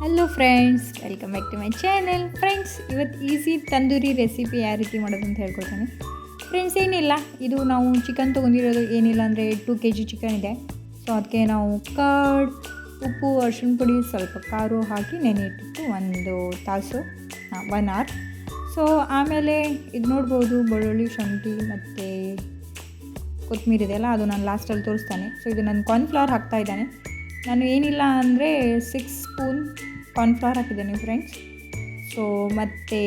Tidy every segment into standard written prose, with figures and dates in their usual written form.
Hello friends, welcome back to my channel. Friends, ಇವತ್ತು easy tandoori recipe ಯಾವ ರೀತಿ ಮಾಡೋದು ಅಂತ ಹೇಳ್ಕೊಡ್ತೀನಿ. ಫ್ರೆಂಡ್ಸ್, ಏನಿಲ್ಲ, ಇದು ನಾವು ಚಿಕನ್ ತೊಗೊಂಡಿರೋದು ಏನಿಲ್ಲ ಅಂದರೆ 2 kg ಚಿಕನ್ ಇದೆ. ಸೊ ಅದಕ್ಕೆ ನಾವು ಕರ್ಡ್, ಉಪ್ಪು, ಅರಿಶಿಣ ಪುಡಿ, ಸ್ವಲ್ಪ ಖಾರ ಹಾಕಿ ನೆನೆಯಿಟ್ಟಿತ್ತು 1 ತಾಸು, 1 hour. ಸೊ ಆಮೇಲೆ ಇದು ನೋಡ್ಬೋದು, ಬೆಳ್ಳುಳ್ಳಿ, ಶುಂಠಿ ಮತ್ತು ಕೊತ್ತಂಬರಿ ಇದೆಯಲ್ಲ, ಅದು ನಾನು ಲಾಸ್ಟಲ್ಲಿ ತೋರಿಸ್ತಾನೆ. ಸೊ ಇದು ನಾನು ಕಾರ್ನ್ಫ್ಲವರ್ ಹಾಕ್ತಾಯಿದ್ದಾನೆ. ನಾನು ಏನಿಲ್ಲ ಅಂದರೆ 6 ಸ್ಪೂನ್ ಕಾರ್ನ್ಫ್ಲವರ್ ಹಾಕಿದ್ದೇನೆ ಫ್ರೆಂಡ್ಸ್. ಸೊ ಮತ್ತು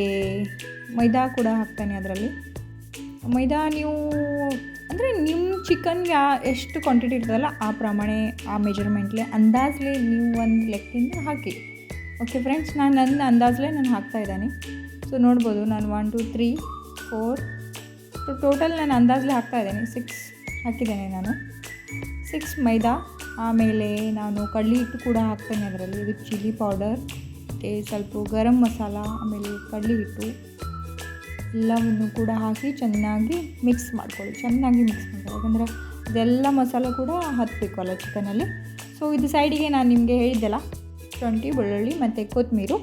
ಮೈದಾ ಕೂಡ ಹಾಕ್ತಾನೆ ಅದರಲ್ಲಿ. ಮೈದಾ ನೀವು ಅಂದರೆ ನಿಮ್ಮ ಚಿಕನ್ಗೆ ಎಷ್ಟು ಕ್ವಾಂಟಿಟಿ ಇರ್ತದಲ್ಲ ಆ ಪ್ರಮಾಣ, ಆ ಮೆಜರ್ಮೆಂಟ್ಲೆ ಅಂದಾಜಲ್ಲಿ ನೀವು ಒಂದು ಲೆಕ್ಕದಿಂದ ಹಾಕಿ. ಓಕೆ ಫ್ರೆಂಡ್ಸ್, ನಾನು ನನ್ನ ಅಂದಾಜಲ್ಲೇ ನಾನು ಹಾಕ್ತಾಯಿದ್ದಾನೆ. ಸೊ ನೋಡ್ಬೋದು, ನಾನು 1 2 3 4 ಸೊ ಟೋಟಲ್ ನಾನು ಅಂದಾಜಲ್ಲೇ ಹಾಕ್ತಾಯಿದ್ದೇನೆ. 6 ಹಾಕಿದ್ದೇನೆ ನಾನು. 6 ಮೈದಾ, ಆಮೇಲೆ ನಾನು ಕಡಲೆ ಹಿಟ್ಟು ಕೂಡ ಹಾಕ್ತೇನೆ ಅದರಲ್ಲಿ. ಇದು ಚಿಲ್ಲಿ ಪೌಡರ್ ಮತ್ತು ಸ್ವಲ್ಪ ಗರಂ ಮಸಾಲ, ಆಮೇಲೆ ಕಡಲೆ ಹಿಟ್ಟು ಎಲ್ಲವನ್ನು ಕೂಡ ಹಾಕಿ ಚೆನ್ನಾಗಿ ಮಿಕ್ಸ್ ಮಾಡ್ಕೊಳ್ಳಿ. ಯಾಕಂದರೆ ಅದೆಲ್ಲ ಮಸಾಲೆ ಕೂಡ ಹತ್ತಬೇಕಲ್ಲ ಚಿಕನಲ್ಲಿ. ಸೊ ಇದು ಸೈಡಿಗೆ ನಾನು ನಿಮಗೆ ಹೇಳಿದ್ದೆಲ್ಲ, ಶುಂಠಿ, ಬೆಳ್ಳುಳ್ಳಿ ಮತ್ತು ಕೊತ್ತಂಬರಿ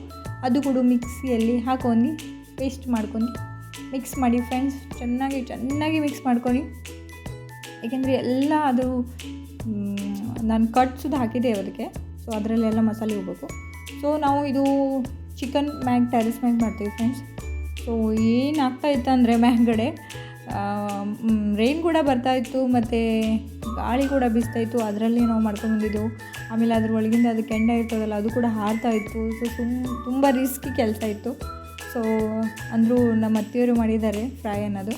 ಅದು ಕೂಡ ಮಿಕ್ಸಿಯಲ್ಲಿ ಹಾಕೊಂಡು ಪೇಸ್ಟ್ ಮಾಡ್ಕೊಂಡು ಮಿಕ್ಸ್ ಮಾಡಿ ಫ್ರೆಂಡ್ಸ್. ಚೆನ್ನಾಗಿ ಮಿಕ್ಸ್ ಮಾಡ್ಕೊಂಡು, ಏಕೆಂದರೆ ಎಲ್ಲ ಅದು ನಾನು ಕಟ್ಸುದು ಹಾಕಿದ್ದೆ ಅದಕ್ಕೆ. ಸೊ ಅದರಲ್ಲೆಲ್ಲ ಮಸಾಲೆ ಹೋಗ್ಬೇಕು. ಸೊ ನಾವು ಇದು ಚಿಕನ್ ಟೆರೆಸ್ ಮ್ಯಾಗ್ ಮಾಡ್ತೀವಿ ಫ್ರೆಂಡ್ಸ್. ಸೊ ಏನು ಆಗ್ತಾಯಿತ್ತು ಅಂದರೆ ಮ್ಯಾಗಡೆ ರೈನ್ ಕೂಡ ಬರ್ತಾಯಿತ್ತು ಮತ್ತು ಗಾಳಿ ಕೂಡ ಬೀಸ್ತಾಯಿತ್ತು. ಅದರಲ್ಲಿ ನಾವು ಮಾಡ್ಕೊಂಡ್ಬಂದಿದ್ದೆವು. ಆಮೇಲೆ ಅದ್ರ ಒಳಗಿಂದ ಅದು ಕೆಂಡ ಇರ್ತದಲ್ಲ, ಅದು ಕೂಡ ಹಾರ್ತಾಯಿತ್ತು. ಸೊ ತುಂಬ ರಿಸ್ಕಿ ಕೆಲಸ ಇತ್ತು. ಸೊ ಅಂದರೂ ನಮ್ಮ ಅತ್ತೆಯವರು ಮಾಡಿದ್ದಾರೆ ಫ್ರೈ ಅನ್ನೋದು.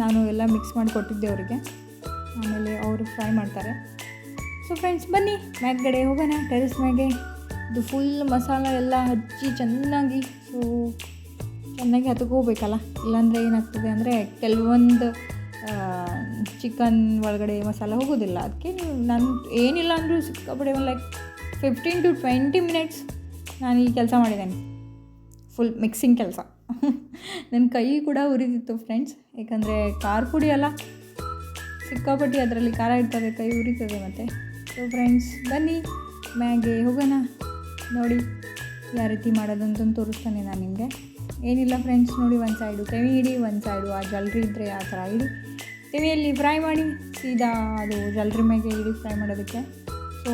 ನಾನು ಎಲ್ಲ ಮಿಕ್ಸ್ ಮಾಡಿ ಕೊಟ್ಟಿದ್ದೆ ಅವರಿಗೆ, ಆಮೇಲೆ ಅವರು ಫ್ರೈ ಮಾಡ್ತಾರೆ. ಸೊ ಫ್ರೆಂಡ್ಸ್, ಬನ್ನಿ ಮ್ಯಾಗ್ಗಡೆ ಹೋಗೋಣ, ಟೆರೆಸ್ ಮ್ಯಾಗೆ. ಇದು ಫುಲ್ ಮಸಾಲ ಎಲ್ಲ ಹಚ್ಚಿ ಚೆನ್ನಾಗಿ ಹತ್ಕೋಬೇಕಲ್ಲ. ಇಲ್ಲಾಂದರೆ ಏನಾಗ್ತದೆ ಅಂದರೆ ಕೆಲವೊಂದು ಚಿಕನ್ ಒಳಗಡೆ ಮಸಾಲ ಹೋಗೋದಿಲ್ಲ. ಅದಕ್ಕೆ ನಾನು ಏನಿಲ್ಲ ಅಂದರೂ ಸಿಕ್ಕಾಪಡೆ ಒಂದು ಲೈಕ್ 15 to 20 minutes ನಾನು ಈ ಕೆಲಸ ಮಾಡಿದ್ದೇನೆ, ಫುಲ್ ಮಿಕ್ಸಿಂಗ್ ಕೆಲಸ. ನನ್ನ ಕೈ ಕೂಡ ಉರಿದಿತ್ತು ಫ್ರೆಂಡ್ಸ್, ಯಾಕಂದರೆ ಖಾರ ಪುಡಿ ಅಲ್ಲ, ಸಿಕ್ಕಾಪಟ್ಟಿ ಅದರಲ್ಲಿ ಖಾರ ಇರ್ತದೆ, ಕೈ ಉರಿತದೆ ಮತ್ತು. ಸೊ ಫ್ರೆಂಡ್ಸ್, ಬನ್ನಿ ಮ್ಯಾಗೆ ಹೋಗೋಣ. ನೋಡಿ ಯಾವ ರೀತಿ ಮಾಡೋದಂತ ತೋರಿಸ್ತಾನೆ ನಾನು ನಿಮಗೆ. ಏನಿಲ್ಲ ಫ್ರೆಂಡ್ಸ್, ನೋಡಿ, ಒಂದು ಸೈಡು ತೆವಿ ಇಡಿ, ಒಂದು ಸೈಡು ಆ ಜಲ್ರಿ ಇದ್ದರೆ ಆ ಥರ ಇಡಿ, ತೆವಿಯಲ್ಲಿ ಫ್ರೈ ಮಾಡಿ ಸೀದಾ ಅದು ಜಲ್ರಿ ಮ್ಯಾಗೆ ಇಡಿ ಫ್ರೈ ಮಾಡೋದಕ್ಕೆ. ಸೊ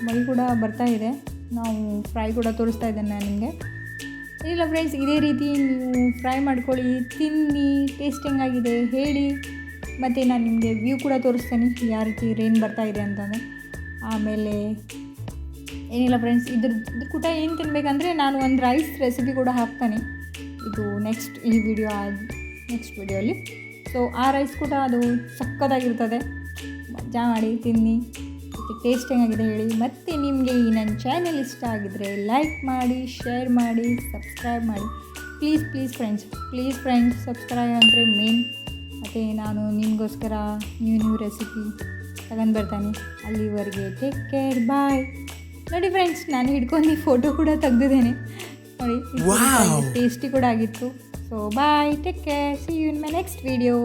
ಮಳೆ ಕೂಡ ಬರ್ತಾ ಇದೆ, ನಾವು ಫ್ರೈ ಕೂಡ ತೋರಿಸ್ತಾ ಇದ್ದೇನೆ ನಾನು ನಿಮಗೆ. ಏನಿಲ್ಲ ಫ್ರೆಂಡ್ಸ್, ಇದೇ ರೀತಿ ನೀವು ಫ್ರೈ ಮಾಡ್ಕೊಳ್ಳಿ, ತಿನ್ನಿ, ಟೇಸ್ಟ್ ಹೆಂಗಾಗಿದೆ ಹೇಳಿ. ಮತ್ತು ನಾನು ನಿಮಗೆ ವ್ಯೂ ಕೂಡ ತೋರಿಸ್ತೇನೆ ಯಾವ ರೀತಿ ರೈನ್ ಬರ್ತಾಯಿದೆ ಅಂತಂದರೆ. ಆಮೇಲೆ ಏನಿಲ್ಲ ಫ್ರೆಂಡ್ಸ್, ಇದ್ರ ಕೂಡ ಏನು ತಿನ್ನಬೇಕಂದ್ರೆ ನಾನು ಒಂದು ರೈಸ್ ರೆಸಿಪಿ ಕೂಡ ಹಾಕ್ತಾನೆ, ಇದು ನೆಕ್ಸ್ಟ್ ವಿಡಿಯೋಲಿ. ಸೊ ಆ ರೈಸ್ ಕೂಡ ಅದು ಸಕ್ಕತ್ತಾಗಿರ್ತದೆ, ಮಜಾ ಮಾಡಿ ತಿನ್ನಿ, ಮತ್ತು ಟೇಸ್ಟ್ ಹೆಂಗಾಗಿದೆ ಹೇಳಿ. ಮತ್ತು ನಿಮಗೆ ಈ ನನ್ನ ಚಾನೆಲ್ ಇಷ್ಟ ಆಗಿದ್ದರೆ ಲೈಕ್ ಮಾಡಿ, ಶೇರ್ ಮಾಡಿ, ಸಬ್ಸ್ಕ್ರೈಬ್ ಮಾಡಿ. ಪ್ಲೀಸ್ ಫ್ರೆಂಡ್ಸ್ ಸಬ್ಸ್ಕ್ರೈಬ್ ಅಂದರೆ ಮೇನ್. ಮತ್ತು ನಾನು ನಿಮಗೋಸ್ಕರ ನ್ಯೂ ರೆಸಿಪಿ ತಗೊಂಡು ಬರ್ತಾನೆ. ಅಲ್ಲಿವರೆಗೆ ಟೇಕ್ ಕೇರ್, ಬಾಯ್. ನೋಡಿ ಫ್ರೆಂಡ್ಸ್, ನಾನು ಹಿಡ್ಕೊಂಡು ಫೋಟೋ ಕೂಡ ತೆಗೆದಿದ್ದೇನೆ ನೋಡಿ, ಟೇಸ್ಟಿ ಕೂಡ ಆಗಿತ್ತು. So bye, take care, see you in my next video.